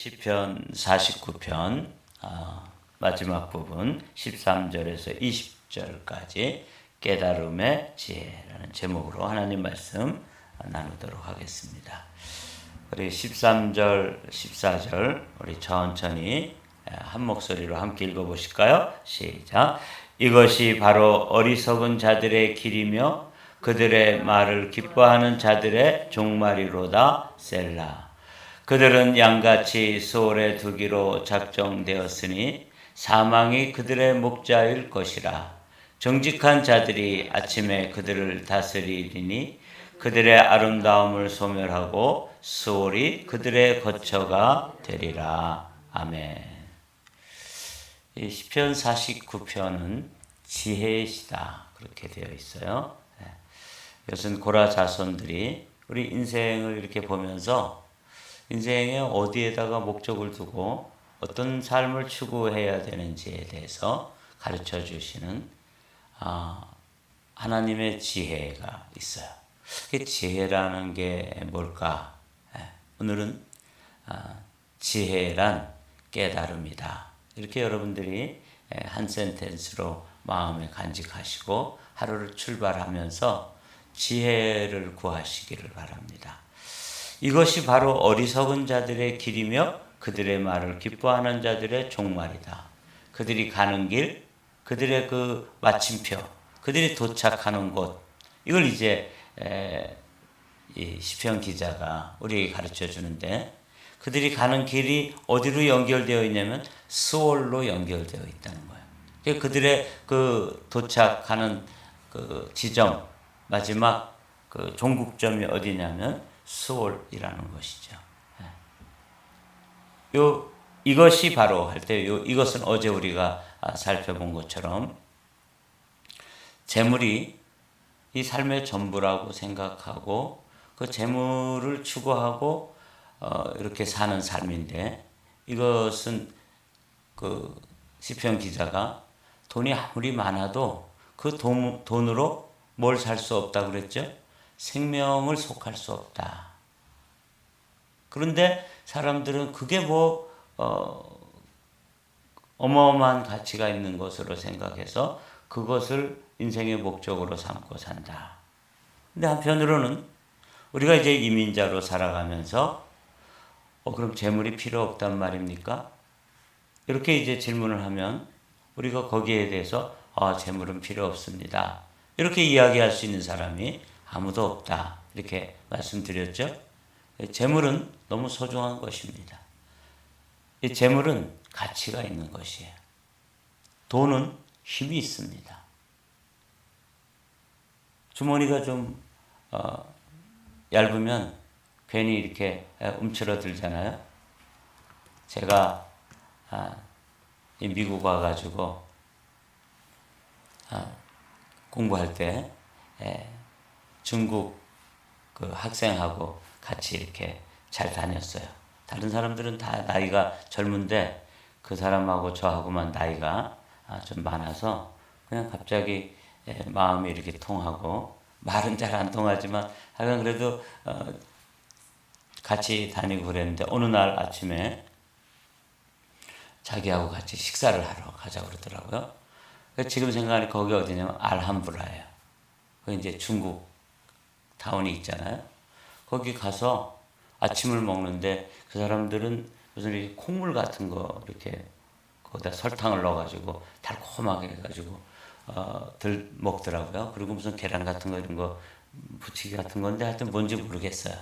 시편 49편 마지막 부분 13절에서 20절까지 깨달음의 지혜라는 제목으로 하나님 말씀 나누도록 하겠습니다. 우리 13절, 14절 우리 천천히 한 목소리로 함께 읽어보실까요? 시작. 이것이 바로 어리석은 자들의 길이며 그들의 말을 기뻐하는 자들의 종말이로다. 셀라. 그들은 양같이 소홀에 두기로 작정되었으니 사망이 그들의 목자일 것이라. 정직한 자들이 아침에 그들을 다스리리니 그들의 아름다움을 소멸하고 수월이 그들의 거처가 되리라. 아멘. 이 시편 49편은 지혜의 시다 그렇게 되어 있어요. 이것은 고라 자손들이 우리 인생을 이렇게 보면서 인생에 어디에다가 목적을 두고 어떤 삶을 추구해야 되는지에 대해서 가르쳐 주시는 하나님의 지혜가 있어요. 그 지혜라는 게 뭘까? 오늘은 지혜란 깨달음이다. 이렇게 여러분들이 한 센텐스로 마음에 간직하시고 하루를 출발하면서 지혜를 구하시기를 바랍니다. 이것이 바로 어리석은 자들의 길이며 그들의 말을 기뻐하는 자들의 종말이다. 그들이 가는 길, 그들의 그 마침표, 그들이 도착하는 곳, 이걸 이제 이 시편 기자가 우리에게 가르쳐 주는데, 그들이 가는 길이 어디로 연결되어 있냐면 스월로 연결되어 있다는 거예요. 그들의 그 도착하는 그 지점, 마지막 그 종국점이 어디냐면 수월이라는 것이죠. 이것이 바로 할 때 이것은 어제 우리가 살펴본 것처럼 재물이 이 삶의 전부라고 생각하고 그 재물을 추구하고 이렇게 사는 삶인데, 이것은 그 시편 기자가 돈이 아무리 많아도 그 돈으로 뭘 살 수 없다 그랬죠? 생명을 속할 수 없다. 그런데 사람들은 그게 어마어마한 가치가 있는 것으로 생각해서 그것을 인생의 목적으로 삼고 산다. 근데 한편으로는 우리가 이제 이민자로 살아가면서 그럼 재물이 필요 없단 말입니까? 이렇게 이제 질문을 하면 우리가 거기에 대해서 재물은 필요 없습니다. 이렇게 이야기할 수 있는 사람이 아무도 없다. 이렇게 말씀드렸죠. 재물은 너무 소중한 것입니다. 이 재물은 가치가 있는 것이에요. 돈은 힘이 있습니다. 주머니가 좀 얇으면 괜히 이렇게 움츠러들잖아요. 제가 미국 와가지고 공부할 때 중국 그 학생하고 같이 이렇게 잘 다녔어요. 다른 사람들은 다 나이가 젊은데 그 사람하고 저하고만 나이가 좀 많아서 그냥 갑자기 마음이 이렇게 통하고, 말은 잘 안 통하지만 하여간 그래도 같이 다니고 그랬는데 어느 날 아침에 자기하고 같이 식사를 하러 가자고 그러더라고요. 지금 생각하니 거기 어디냐면 알함브라예요. 그 이제 중국 타운이 있잖아요. 거기 가서 아침을 먹는데 그 사람들은 무슨 이렇게 콩물 같은 거 이렇게 거기다 설탕을 넣어가지고 달콤하게 해가지고 들 먹더라고요. 그리고 무슨 계란 같은 거 이런 거 부치기 같은 건데 하여튼 뭔지 모르겠어요.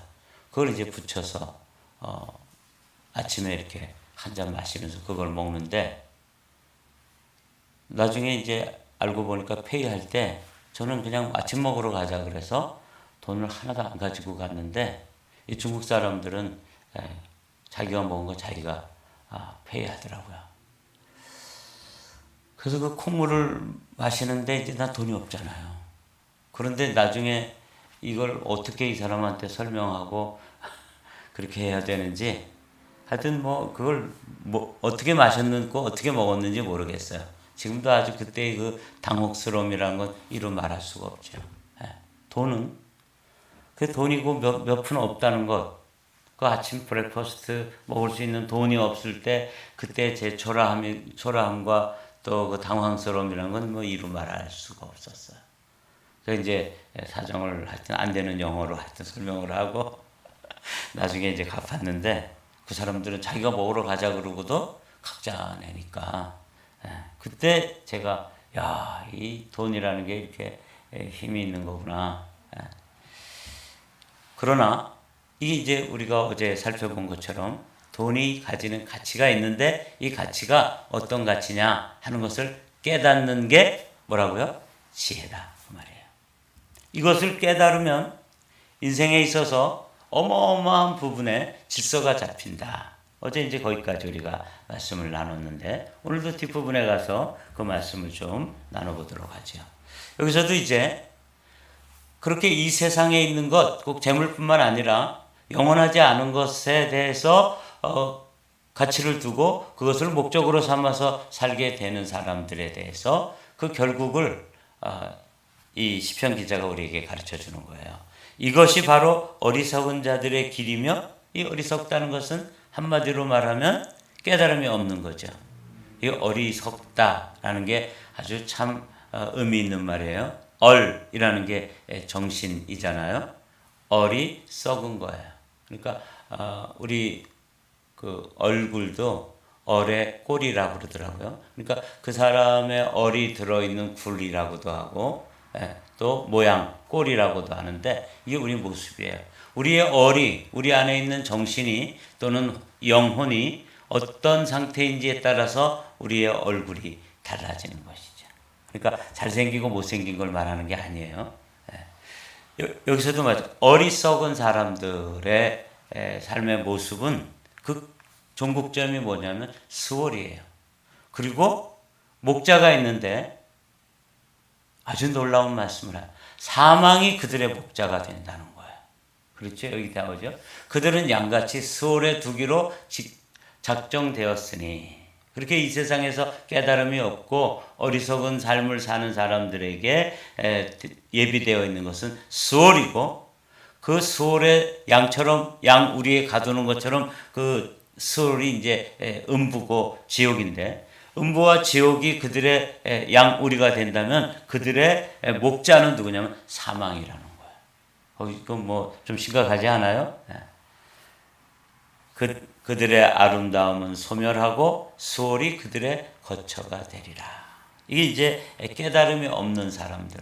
그걸 이제 부쳐서 아침에 이렇게 한 잔 마시면서 그걸 먹는데, 나중에 이제 알고 보니까 페이할 때 저는 그냥 아침 먹으러 가자 그래서 돈을 하나도 안 가지고 갔는데, 이 중국 사람들은 자기가 먹은 거 자기가 페이하더라고요. 그래서 그 콩물을 마시는데 이제 나 돈이 없잖아요. 그런데 나중에 이걸 어떻게 이 사람한테 설명하고 그렇게 해야 되는지, 하여튼 그걸 어떻게 마셨는고 어떻게 먹었는지 모르겠어요. 지금도 아주 그때의 그 당혹스러움이라는 건 이루 말할 수가 없죠. 돈은 그 돈이고 몇 푼 없다는 것, 그 아침 브렉퍼스트 먹을 수 있는 돈이 없을 때 그때 제 초라함과 또 그 당황스러움이라는 건 뭐 이루 말할 수가 없었어요. 그래서 이제 사정을 하여튼 안 되는 영어로 하여튼 설명을 하고 나중에 이제 갚았는데 그 사람들은 자기가 먹으러 가자 그러고도 각자 내니까 그때 제가 야, 이 돈이라는 게 이렇게 힘이 있는 거구나. 그러나 이게 이제 우리가 어제 살펴본 것처럼 돈이 가지는 가치가 있는데 이 가치가 어떤 가치냐 하는 것을 깨닫는 게 뭐라고요? 지혜다 그 말이에요. 이것을 깨달으면 인생에 있어서 어마어마한 부분에 질서가 잡힌다. 어제 이제 거기까지 우리가 말씀을 나눴는데 오늘도 뒷부분에 가서 그 말씀을 좀 나눠보도록 하죠. 여기서도 이제 그렇게 이 세상에 있는 것, 꼭 재물뿐만 아니라 영원하지 않은 것에 대해서 가치를 두고 그것을 목적으로 삼아서 살게 되는 사람들에 대해서 그 결국을 이 시편 기자가 우리에게 가르쳐 주는 거예요. 이것이 바로 어리석은 자들의 길이며 이 어리석다는 것은 한마디로 말하면 깨달음이 없는 거죠. 이 어리석다라는 게 아주 참 의미 있는 말이에요. 얼이라는 게 정신이잖아요. 얼이 썩은 거예요. 그러니까 우리 그 얼굴도 얼의 꼴이라고 그러더라고요. 그러니까 그 사람의 얼이 들어있는 굴이라고도 하고 또 모양, 꼴이라고도 하는데 이게 우리 모습이에요. 우리의 얼이, 우리 안에 있는 정신이 또는 영혼이 어떤 상태인지에 따라서 우리의 얼굴이 달라지는 것이죠. 그러니까 잘생기고 못생긴 걸 말하는 게 아니에요. 여기서도 맞아. 어리석은 사람들의 삶의 모습은 그 종국점이 뭐냐면 수월이에요. 그리고 목자가 있는데 아주 놀라운 말씀을 해요. 사망이 그들의 목자가 된다는 거예요. 그렇죠? 여기 나오죠. 그들은 양같이 수월에 두기로 작정되었으니 그렇게 이 세상에서 깨달음이 없고 어리석은 삶을 사는 사람들에게 예비되어 있는 것은 수월이고 그 수월의 양처럼 양 우리에 가두는 것처럼 그 수월이 이제 음부고 지옥인데 음부와 지옥이 그들의 양 우리가 된다면 그들의 목자는 누구냐면 사망이라는 거예요. 이거 뭐 좀 심각하지 않아요? 그들의 아름다움은 소멸하고 수월이 그들의 거처가 되리라. 이게 이제 깨달음이 없는 사람들.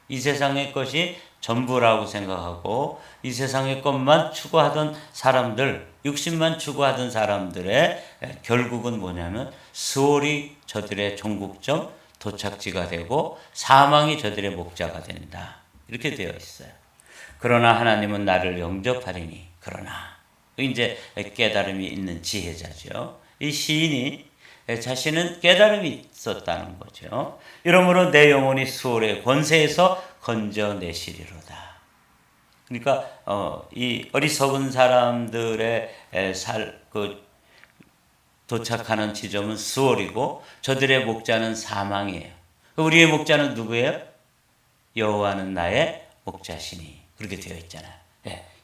이 세상의 것이 전부라고 생각하고 이 세상의 것만 추구하던 사람들, 육신만 추구하던 사람들의 결국은 뭐냐면 수월이 저들의 종국점, 도착지가 되고 사망이 저들의 목자가 된다. 이렇게 되어 있어요. 그러나 하나님은 나를 영접하리니 그러나 이제 깨달음이 있는 지혜자죠. 이 시인이 자신은 깨달음이 있었다는 거죠. 이러므로 내 영혼이 수월의 권세에서 건져내시리로다. 그러니까 이 어리석은 사람들의 도착하는 지점은 수월이고 저들의 목자는 사망이에요. 우리의 목자는 누구예요? 여호와는 나의 목자시니 그렇게 되어 있잖아요.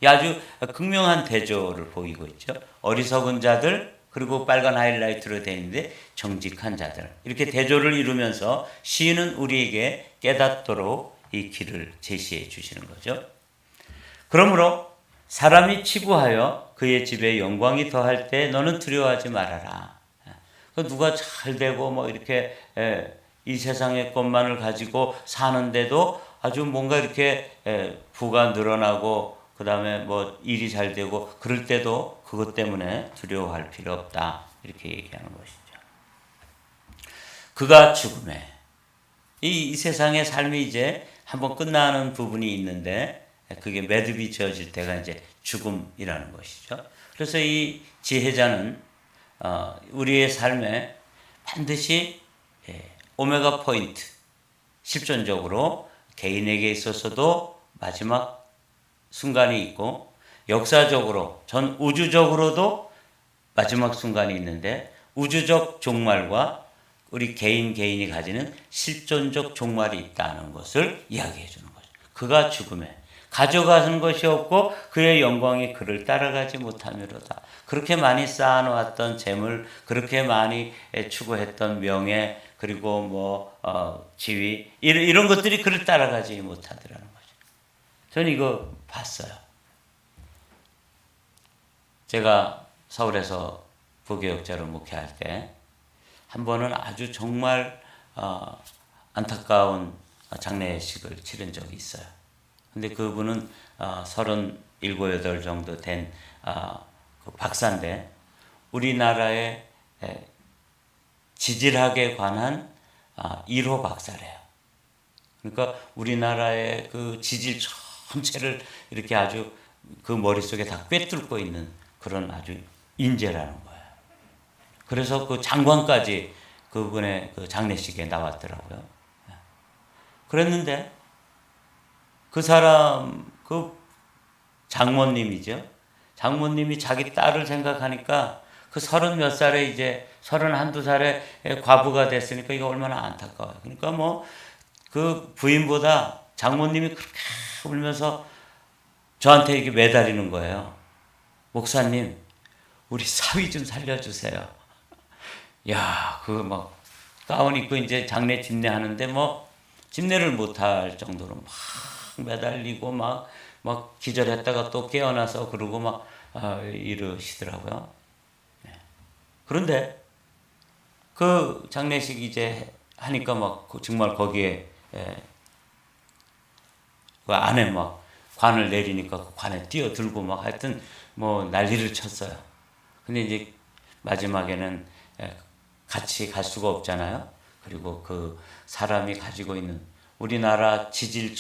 아주 극명한 대조를 보이고 있죠. 어리석은 자들 그리고 빨간 하이라이트로 되어 있는데 정직한 자들 이렇게 대조를 이루면서 시인은 우리에게 깨닫도록 이 길을 제시해 주시는 거죠. 그러므로 사람이 치부하여 그의 집에 영광이 더할 때 너는 두려워하지 말아라. 누가 잘 되고 뭐 이렇게 이 세상의 것만을 가지고 사는데도 아주 뭔가 이렇게 부가 늘어나고 그 다음에 뭐 일이 잘 되고 그럴 때도 그것 때문에 두려워할 필요 없다. 이렇게 얘기하는 것이죠. 그가 죽음에 이 세상의 삶이 이제 한번 끝나는 부분이 있는데 그게 매듭이 지어질 때가 이제 죽음이라는 것이죠. 그래서 이 지혜자는 우리의 삶에 반드시 오메가 포인트 실존적으로 개인에게 있어서도 마지막 순간이 있고 역사적으로 전 우주적으로도 마지막 순간이 있는데 우주적 종말과 우리 개인이 가지는 실존적 종말이 있다는 것을 이야기해 주는 거죠. 그가 죽음에 가져가는 것이 없고 그의 영광이 그를 따라가지 못하미로다. 그렇게 많이 쌓아놓았던 재물, 그렇게 많이 추구했던 명예, 그리고 지위, 이런 것들이 그를 따라가지 못하더라는 거죠. 저는 이거 봤어요. 제가 서울에서 부교육자로 목회할 때 한 번은 아주 정말 안타까운 장례식을 치른 적이 있어요. 근데 그분은 37, 8 정도 된 그 박사인데 우리나라의 지질학에 관한 1호 박사래요. 그러니까 우리나라의 그 지질 전체를 이렇게 아주 그 머릿속에 다 꿰뚫고 있는 그런 아주 인재라는 거예요. 그래서 그 장관까지 그분의 그 장례식에 나왔더라고요. 그랬는데 그 사람, 그 장모님이죠. 장모님이 자기 딸을 생각하니까 그 30 몇 살에 이제 31, 2살에 과부가 됐으니까 이거 얼마나 안타까워요. 그러니까 그 부인보다 장모님이 그렇게 울면서 저한테 이렇게 매달리는 거예요. 목사님, 우리 사위 좀 살려주세요. 야, 가운 입고 이제 장례 집례하는데 집례를 못할 정도로 막 매달리고 막 기절했다가 또 깨어나서 그러고 이러시더라고요. 네. 그런데 그 장례식 이제 하니까 정말 거기에 그 안에 관을 내리니까 그 관에 뛰어들고 하여튼 난리를 쳤어요. 근데 이제 마지막에는 같이 갈 수가 없잖아요. 그리고 그 사람이 가지고 있는 우리나라 지질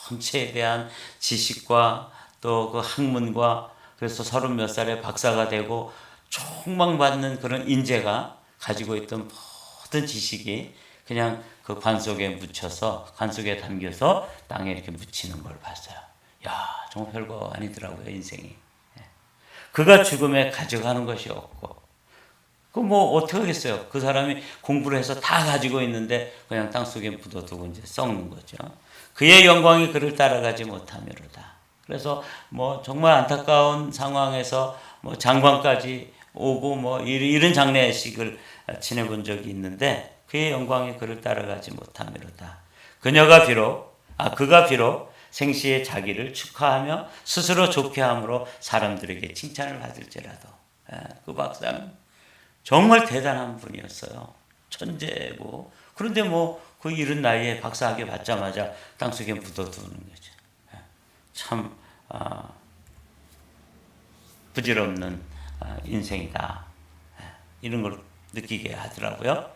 전체에 대한 지식과 또 그 학문과 그래서 30 몇 살에 박사가 되고 촉망받는 그런 인재가 가지고 있던 모든 지식이 그냥 그 관 속에 묻혀서 관 속에 담겨서 땅에 이렇게 묻히는 걸 봤어요. 야, 정말 별거 아니더라고요, 인생이. 그가 죽음에 가져가는 것이 없고 어떻게 하겠어요? 그 사람이 공부를 해서 다 가지고 있는데 그냥 땅속에 묻어두고 이제 썩는 거죠. 그의 영광이 그를 따라가지 못하미로다. 그래서 정말 안타까운 상황에서 장관까지 오고 이런 장례식을 지내본 적이 있는데 그의 영광이 그를 따라가지 못하미로다. 그가 비록 생시에 자기를 축하하며 스스로 좋게 함으로 사람들에게 칭찬을 받을지라도 그 박사는 정말 대단한 분이었어요. 천재고. 그런데 그 이른 나이에 박사학위 받자마자 땅속에 묻어두는 거죠. 참 부질없는 인생이다. 이런 걸 느끼게 하더라고요.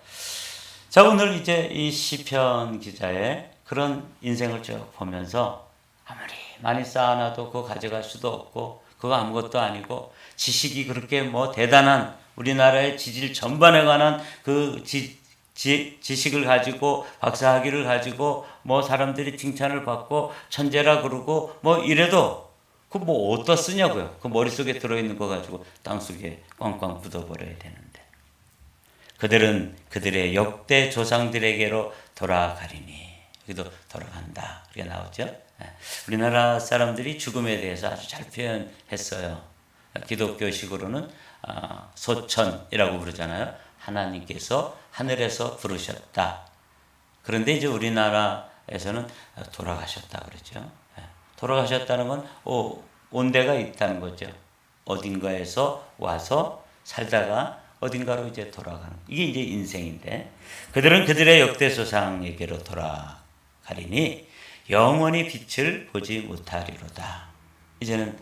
자, 오늘 이제 이 시편 기자의 그런 인생을 쭉 보면서 아무리 많이 쌓아놔도 그거 가져갈 수도 없고 그거 아무것도 아니고 지식이 그렇게 대단한 우리나라의 지질 전반에 관한 그 지식을 가지고 박사학위를 가지고 사람들이 칭찬을 받고 천재라 그러고 이래도 그 어디다 쓰냐고요. 그 머릿속에 들어있는 거 가지고 땅속에 꽝꽝 묻어버려야 되는데 그들은 그들의 역대 조상들에게로 돌아가리니 여기도 돌아간다 그게 나오죠. 우리나라 사람들이 죽음에 대해서 아주 잘 표현했어요. 기독교식으로는 소천이라고 부르잖아요. 하나님께서 하늘에서 부르셨다. 그런데 이제 우리나라에서는 돌아가셨다 그러죠. 돌아가셨다는 건 온 데가 있다는 거죠. 어딘가에서 와서 살다가 어딘가로 이제 돌아가는 이게 이제 인생인데 그들은 그들의 역대 조상에게로 돌아가리니 영원히 빛을 보지 못하리로다. 이제는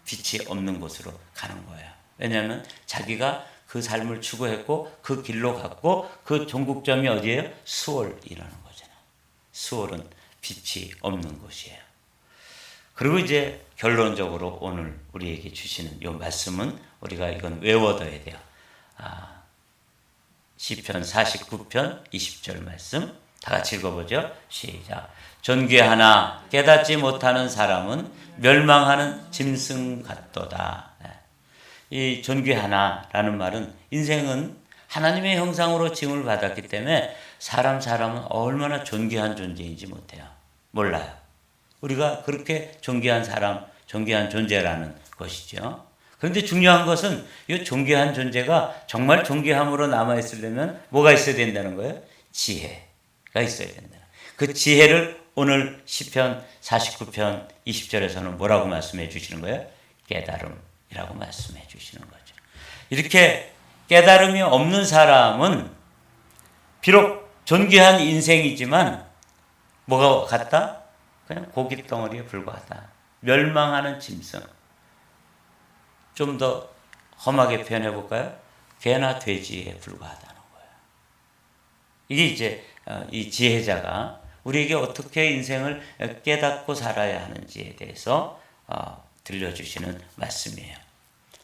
빛이 없는 곳으로 가는 거예요. 왜냐하면 자기가 그 삶을 추구했고 그 길로 갔고 그 종국점이 어디예요? 수월이라는 거잖아요. 수월은 빛이 없는 곳이에요. 그리고 이제 결론적으로 오늘 우리에게 주시는 이 말씀은 우리가 이건 외워둬야 돼요. 시편 49편 20절 말씀 다 같이 읽어보죠. 시작. 존귀하나 깨닫지 못하는 사람은 멸망하는 짐승 같도다. 이 존귀하나라는 말은 인생은 하나님의 형상으로 지음을 받았기 때문에 사람은 얼마나 존귀한 존재인지 몰라요. 우리가 그렇게 존귀한 사람, 존귀한 존재라는 것이죠. 그런데 중요한 것은 이 존귀한 존재가 정말 존귀함으로 남아있으려면 뭐가 있어야 된다는 거예요? 지혜가 있어야 된다. 그 지혜를 오늘 시편 49편 20절에서는 뭐라고 말씀해 주시는 거예요? 깨달음이라고 말씀해 주시는 거죠. 이렇게 깨달음이 없는 사람은 비록 존귀한 인생이지만 뭐가 같다? 그냥 고깃덩어리에 불과하다. 멸망하는 짐승. 좀 더 험하게 표현해 볼까요? 개나 돼지에 불과하다는 거예요. 이게 이제 이 지혜자가 우리에게 어떻게 인생을 깨닫고 살아야 하는지에 대해서 들려주시는 말씀이에요.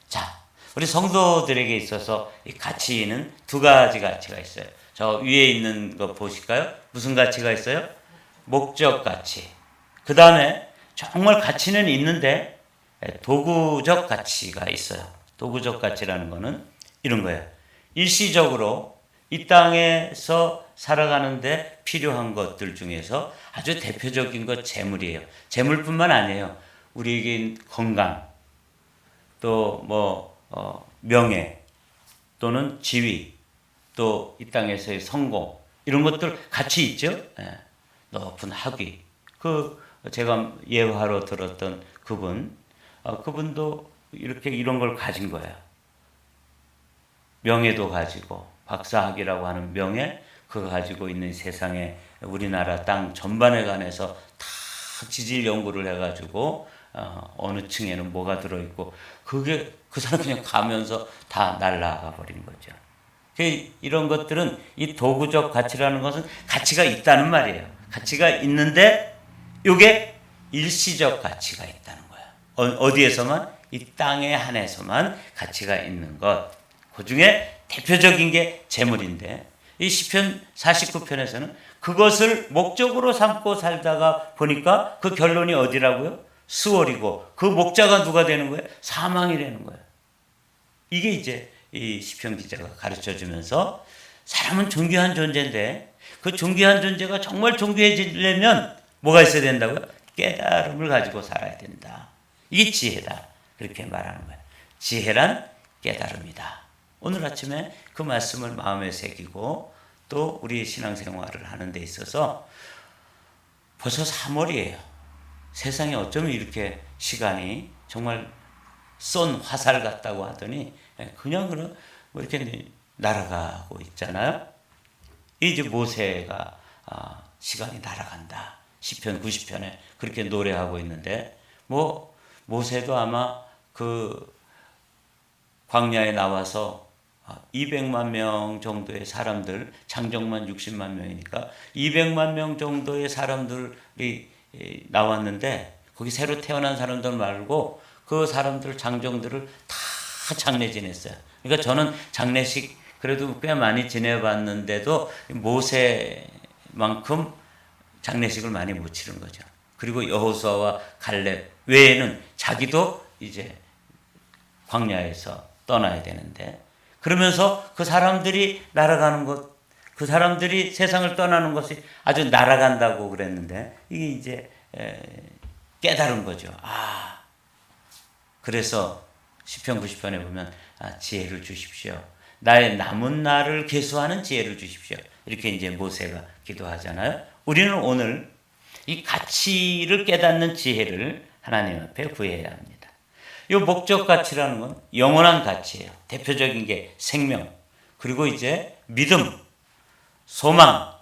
자, 우리 성도들에게 있어서 이 가치는 두 가지 가치가 있어요. 저 위에 있는 거 보실까요? 무슨 가치가 있어요? 목적 가치. 그 다음에 정말 가치는 있는데 도구적 가치가 있어요. 도구적 가치라는 거는 이런 거예요. 일시적으로 이 땅에서 살아가는데 필요한 것들 중에서 아주 대표적인 것 재물이에요. 재물뿐만 아니에요. 우리에게 건강, 또 명예, 또는 지위, 또 이 땅에서의 성공, 이런 것들 가치 있죠. 높은 학위. 제가 예화로 들었던 그분도 이렇게 이런 걸 가진 거예요. 명예도 가지고 박사학위라고 하는 명예, 그거 가지고 있는 세상에 우리나라 땅 전반에 관해서 다 지질 연구를 해가지고 어느 층에는 뭐가 들어있고 그게 그 사람 그냥 가면서 다 날아가 버린 거죠. 이런 것들은 이 도구적 가치라는 것은 가치가 있다는 말이에요. 가치가 있는데 이게 일시적 가치가 있다는 거예요. 어디에서만? 이 땅에 한해서만 가치가 있는 것. 그 중에 대표적인 게 재물인데 이 시편 49편에서는 그것을 목적으로 삼고 살다가 보니까 그 결론이 어디라고요? 수월이고 그 목자가 누가 되는 거예요? 사망이라는 거예요. 이게 이제 이 시편 기자가 가르쳐 주면서 사람은 존귀한 존재인데 그 존귀한 존재가 정말 존귀해지려면 뭐가 있어야 된다고요? 깨달음을 가지고 살아야 된다. 이게 지혜다. 그렇게 말하는 거예요. 지혜란 깨달음이다. 오늘 아침에 그 말씀을 마음에 새기고 또 우리 신앙생활을 하는 데 있어서 벌써 3월이에요. 세상에 어쩌면 이렇게 시간이 정말 쏜 화살 같다고 하더니 그냥 이렇게 날아가고 있잖아요. 이제 모세가 시간이 날아간다. 시편 90편에 그렇게 노래하고 있는데 모세도 아마 그 광야에 나와서 200만 명 정도의 사람들, 장정만 60만 명이니까 200만 명 정도의 사람들이 나왔는데 거기 새로 태어난 사람들 말고 그 사람들 장정들을 다 장례 지냈어요. 그러니까 저는 장례식 그래도 꽤 많이 지내봤는데도 모세만큼 장례식을 많이 못 치른 거죠. 그리고 여호수아와 갈렙 외에는 자기도 이제 광야에서 떠나야 되는데 그러면서 그 사람들이 날아가는 것, 그 사람들이 세상을 떠나는 것이 아주 날아간다고 그랬는데 이게 이제 깨달은 거죠. 그래서 시편 90편에 보면 지혜를 주십시오. 나의 남은 날을 계수하는 지혜를 주십시오. 이렇게 이제 모세가 기도하잖아요. 우리는 오늘 이 가치를 깨닫는 지혜를 하나님 앞에 구해야 합니다. 이 목적 가치라는 건 영원한 가치예요. 대표적인 게 생명, 그리고 이제 믿음, 소망,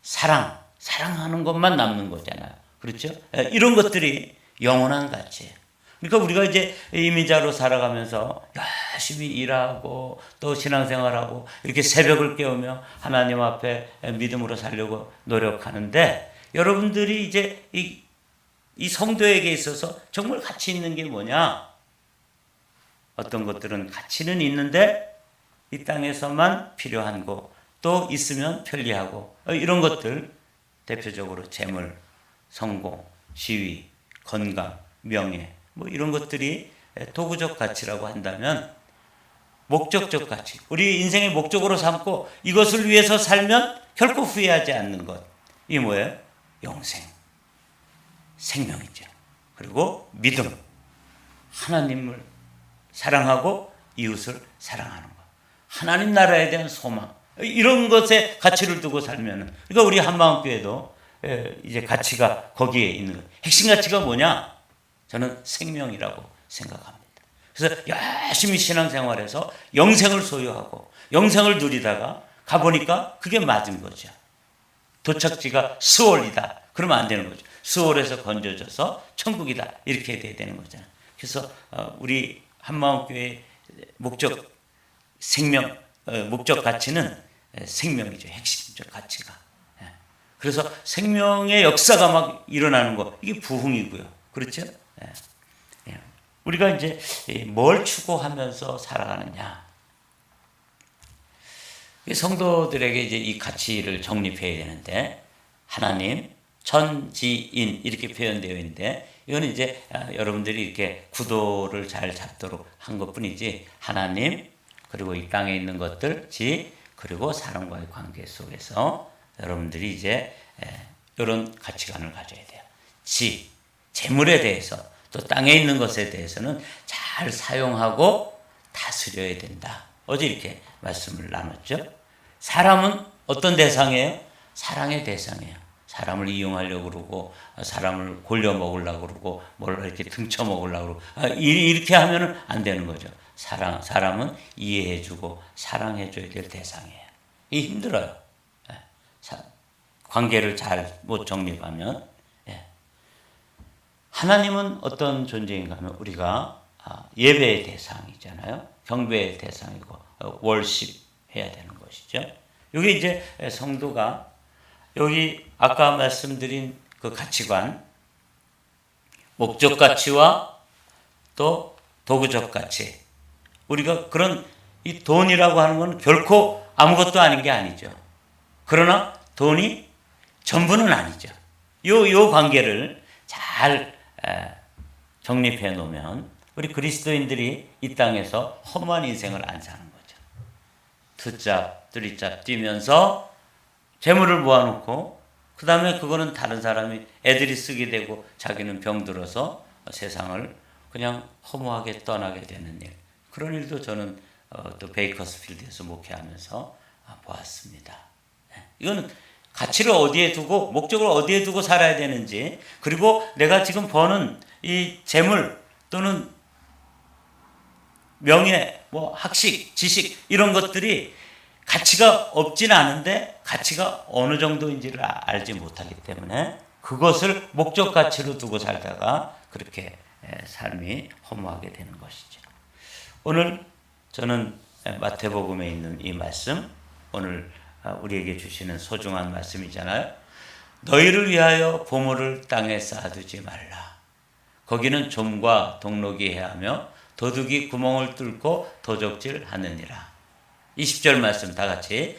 사랑하는 것만 남는 거잖아요. 그렇죠? 이런 것들이 영원한 가치예요. 그러니까 우리가 이제 이민자로 살아가면서 열심히 일하고 또 신앙생활하고 이렇게 새벽을 깨우며 하나님 앞에 믿음으로 살려고 노력하는데 여러분들이 이제 이 성도에게 있어서 정말 가치 있는 게 뭐냐? 어떤 것들은 가치는 있는데 이 땅에서만 필요한 거, 또 있으면 편리하고 이런 것들 대표적으로 재물, 성공, 지위, 건강, 명예 이런 것들이 도구적 가치라고 한다면 목적적 가치, 우리 인생의 목적으로 삼고 이것을 위해서 살면 결코 후회하지 않는 것, 이게 뭐예요? 영생. 생명이죠. 그리고 믿음, 하나님을 사랑하고 이웃을 사랑하는 것, 하나님 나라에 대한 소망, 이런 것에 가치를 두고 살면은, 그러니까 우리 한마음교회도 이제 가치가 거기에 있는 거예요. 핵심 가치가 뭐냐? 저는 생명이라고 생각합니다. 그래서 열심히 신앙생활해서 영생을 소유하고 영생을 누리다가 가보니까 그게 맞은 거죠. 도착지가 스월이다. 그러면 안 되는 거죠. 스월에서 건져져서 천국이다. 이렇게 돼야 되는 거잖아요. 그래서 우리 한마음교회의 목적 생명, 목적 가치는 생명이죠. 핵심적 가치가. 그래서 생명의 역사가 막 일어나는 거, 이게 부흥이고요. 그렇죠? 우리가 이제 뭘 추구하면서 살아가느냐. 성도들에게 이제 이 가치를 정립해야 되는데, 하나님, 천지인 이렇게 표현되어 있는데, 이거는 이제 여러분들이 이렇게 구도를 잘 잡도록 한 것뿐이지, 하나님, 그리고 이 땅에 있는 것들, 지, 그리고 사람과의 관계 속에서 여러분들이 이제 이런 가치관을 가져야 돼요. 지, 재물에 대해서, 또 땅에 있는 것에 대해서는 잘 사용하고 다스려야 된다. 어제 이렇게 말씀을 나눴죠. 사람은 어떤 대상이에요? 사랑의 대상이에요. 사람을 이용하려고 그러고, 사람을 골려 먹으려고 그러고, 뭘 이렇게 등쳐 먹으려고 그러고, 이렇게 하면은 안 되는 거죠. 사람은 이해해주고 사랑해줘야 될 대상이에요. 이게 힘들어요. 관계를 잘 못 정립하면. 하나님은 어떤 존재인가 하면 우리가 예배의 대상이잖아요. 경배의 대상이고 월십 해야 되는 것이죠. 여기 이제 성도가 여기 아까 말씀드린 그 가치관, 목적 가치와 또 도구적 가치. 우리가 그런 이 돈이라고 하는 건 결코 아무것도 아닌 게 아니죠. 그러나 돈이 전부는 아니죠. 요 관계를 잘 정립해 놓으면 우리 그리스도인들이 이 땅에서 허무한 인생을 안 사는 거죠. 투잡, 쓰리잡 뛰면서 재물을 모아놓고 그 다음에 그거는 다른 사람이 애들이 쓰게 되고 자기는 병들어서 세상을 그냥 허무하게 떠나게 되는 일. 그런 일도 저는 또 베이커스필드에서 목회하면서 보았습니다. 이거는 가치를 어디에 두고 목적을 어디에 두고 살아야 되는지, 그리고 내가 지금 버는 이 재물 또는 명예, 뭐 학식, 지식 이런 것들이 가치가 없진 않은데 가치가 어느 정도인지를 알지 못하기 때문에 그것을 목적 가치로 두고 살다가 그렇게 삶이 허무하게 되는 것이죠. 오늘 저는 마태복음에 있는 이 말씀, 오늘 우리에게 주시는 소중한 말씀이잖아요. 너희를 위하여 보물을 땅에 쌓아두지 말라. 거기는 좀과 동록이 해하며 도둑이 구멍을 뚫고 도적질 하느니라. 20절 말씀 다 같이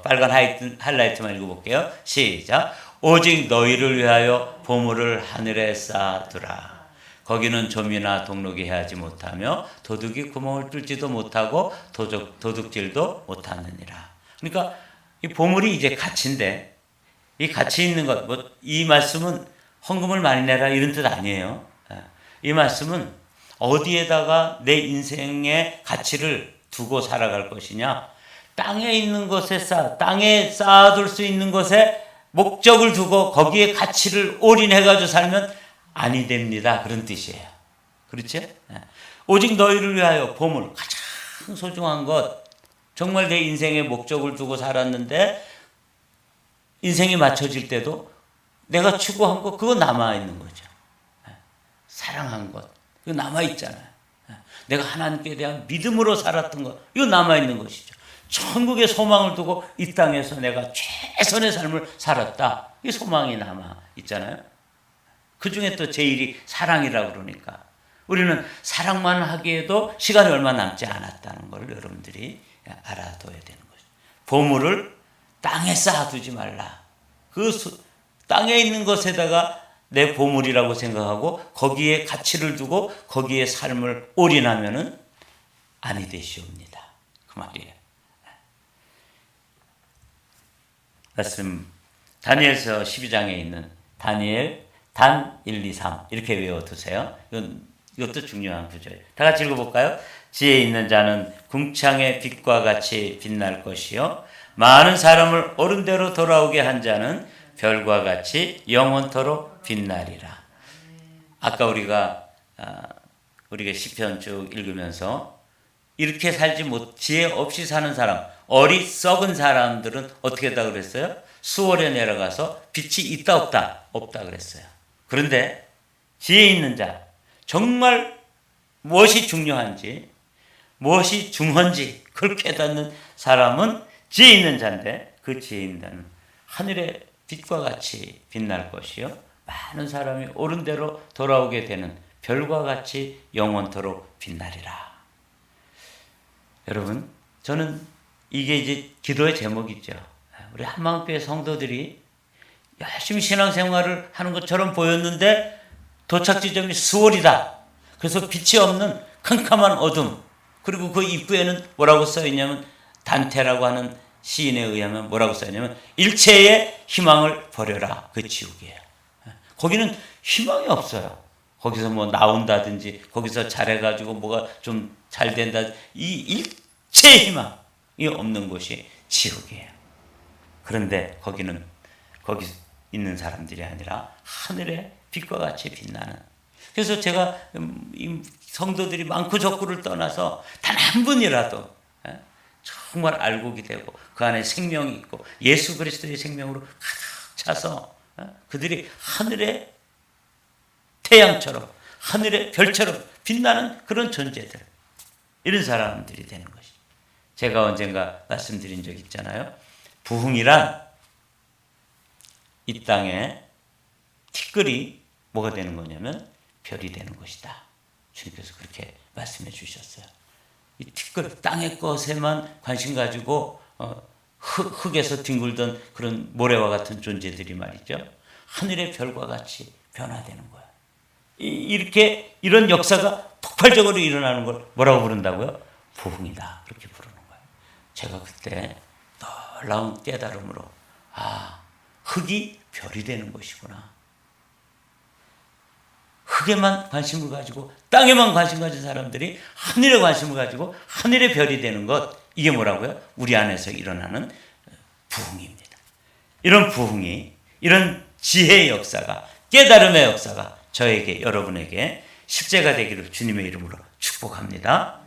빨간 하이라이트만 읽어볼게요. 시작. 오직 너희를 위하여 보물을 하늘에 쌓아두라. 거기는 좀이나 동록이 해하지 못하며 도둑이 구멍을 뚫지도 못하고 도둑질도 못하느니라. 그러니까 이 보물이 이제 가치인데, 이 가치 있는 것, 이 말씀은 헌금을 많이 내라 이런 뜻 아니에요. 이 말씀은 어디에다가 내 인생의 가치를 두고 살아갈 것이냐. 땅에 있는 것에 땅에 쌓아둘 수 있는 것에 목적을 두고 거기에 가치를 올인해가지고 살면 아니 됩니다. 그런 뜻이에요. 그렇죠? 오직 너희를 위하여 보물, 가장 소중한 것, 정말 내 인생의 목적을 두고 살았는데 인생이 맞춰질 때도 내가 추구한 것, 그거 남아있는 거죠. 사랑한 것, 그거 남아있잖아요. 내가 하나님께 대한 믿음으로 살았던 것, 이거 남아있는 것이죠. 천국의 소망을 두고 이 땅에서 내가 최선의 삶을 살았다. 이 소망이 남아있잖아요. 그 중에 또 제일이 사랑이라고 그러니까 우리는 사랑만 하기에도 시간이 얼마 남지 않았다는 걸 여러분들이 알아둬야 되는 거죠. 보물을 땅에 쌓아두지 말라. 그 땅에 있는 것에다가 내 보물이라고 생각하고 거기에 가치를 두고 거기에 삶을 올인하면은 아니 되시옵니다. 그 말이에요. 말씀 다니엘서 12장에 있는 다니엘 단 1, 2, 3 이렇게 외워두세요. 이것도 중요한 구조예요. 다 같이 읽어볼까요? 지혜 있는 자는 궁창의 빛과 같이 빛날 것이요 많은 사람을 옳은대로 돌아오게 한 자는 별과 같이 영원토록 빛나리라. 아까 우리가 시편 쭉 읽으면서 이렇게 살지 지혜 없이 사는 사람, 어리석은 사람들은 어떻게 했다 그랬어요? 수월에 내려가서 빛이 있다 없다? 없다 그랬어요. 그런데 지혜 있는 자, 정말 무엇이 중요한지, 무엇이 중헌지 그걸 깨닫는 사람은 지혜 있는 자인데 그 지혜 있는 자는 하늘의 빛과 같이 빛날 것이요 많은 사람이 옳은 대로 돌아오게 되는 별과 같이 영원토록 빛나리라. 여러분, 저는 이게 이제 기도의 제목이죠. 우리 한마음교회 성도들이 열심히 신앙생활을 하는 것처럼 보였는데 도착 지점이 수월이다. 그래서 빛이 없는 캄캄한 어둠. 그리고 그 입구에는 뭐라고 써있냐면 단테라고 하는 시인에 의하면 뭐라고 써있냐면 일체의 희망을 버려라. 그 지옥이에요. 거기는 희망이 없어요. 거기서 뭐 나온다든지 거기서 잘해가지고 뭐가 좀 잘 된다. 이 일체의 희망이 없는 곳이 지옥이에요. 그런데 거기는 거기 있는 사람들이 아니라 하늘의 빛과 같이 빛나는. 그래서 제가 이 성도들이 많고 적고를 떠나서 단 한 분이라도 정말 알곡이 되고 그 안에 생명이 있고 예수 그리스도의 생명으로 가득 차서 그들이 하늘의 태양처럼 하늘의 별처럼 빛나는 그런 존재들, 이런 사람들이 되는 것이죠. 제가 언젠가 말씀드린 적 있잖아요. 부흥이란 이 땅에 티끌이 뭐가 되는 거냐면 별이 되는 것이다. 주님께서 그렇게 말씀해 주셨어요. 이 티끌, 땅의 것에만 관심 가지고 흙에서 뒹굴던 그런 모래와 같은 존재들이 말이죠. 하늘의 별과 같이 변화되는 거예요. 이렇게 이런 역사가 폭발적으로 일어나는 걸 뭐라고 부른다고요? 부흥이다. 그렇게 부르는 거예요. 제가 그때 놀라운 깨달음으로 흙이 별이 되는 것이구나. 흙에만 관심을 가지고 땅에만 관심 가진 사람들이 하늘에 관심을 가지고 하늘의 별이 되는 것, 이게 뭐라고요? 우리 안에서 일어나는 부흥입니다. 이런 부흥이, 이런 지혜의 역사가, 깨달음의 역사가 저에게, 여러분에게 십제가 되기를 주님의 이름으로 축복합니다.